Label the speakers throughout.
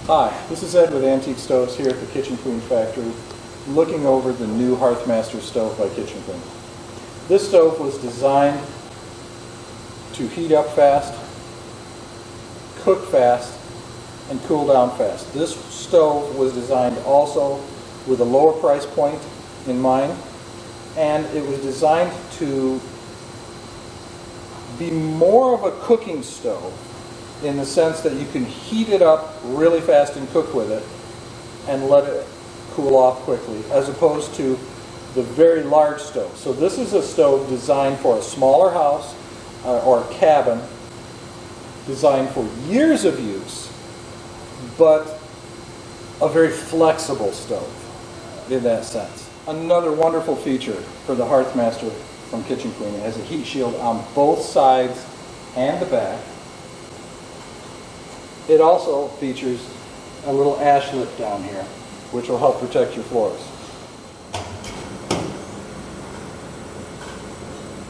Speaker 1: Hi, this is Ed with Antique Stoves here at the Kitchen Queen factory, looking over the new Hearthmaster stove by Kitchen Queen. This stove was designed to heat up fast, cook fast, and cool down fast. This stove was designed also with a lower price point in mind, and it was designed to be more of a cooking stove in the sense that you can heat it up really fast and cook with it and let it cool off quickly, as opposed to the very large stove. So this is a stove designed for a smaller house or a cabin, designed for years of use, but a very flexible stove in that sense. Another wonderful feature for the Hearthmaster from Kitchen Queen, it has a heat shield on both sides and the back. It also features a little ash lip down here, which will help protect your floors.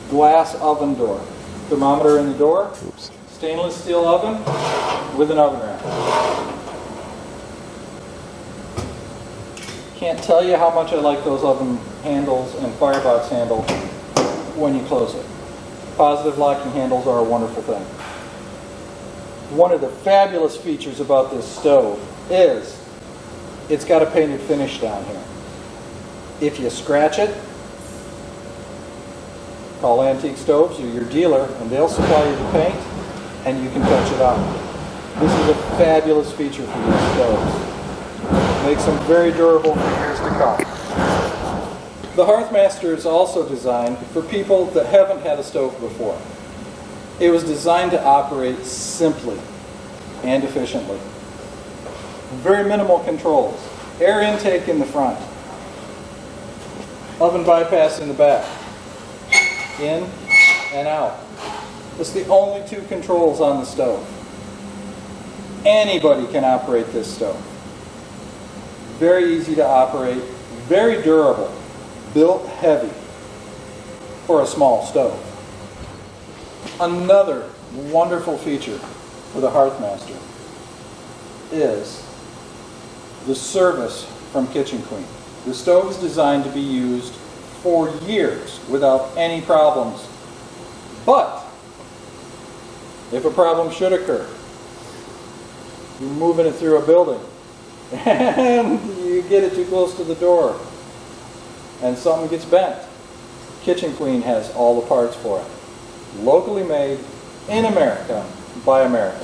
Speaker 1: Glass oven door. Thermometer in the door.
Speaker 2: Oops.
Speaker 1: Stainless steel oven with an oven rack. Can't tell you how much I like those oven handles and firebox handle when you close it. Positive locking handles are a wonderful thing. One of the fabulous features about this stove is it's got a painted finish down here. If you scratch it, call Antique Stoves or your dealer and they'll supply you the paint and you can touch it up. This is a fabulous feature for these stoves. Makes them very durable for years to come. The Hearthmaster is also designed for people that haven't had a stove before. It was designed to operate simply and efficiently. Very minimal controls. Air intake in the front. Oven bypass in the back. In and out. It's the only two controls on the stove. Anybody can operate this stove. Very easy to operate, very durable, built heavy for a small stove. Another wonderful feature for the Hearthmaster is the service from Kitchen Queen. The stove is designed to be used for years without any problems. But if a problem should occur, you're moving it through a building and you get it too close to the door and something gets bent, Kitchen Queen has all the parts for it. Locally made, in America, by America.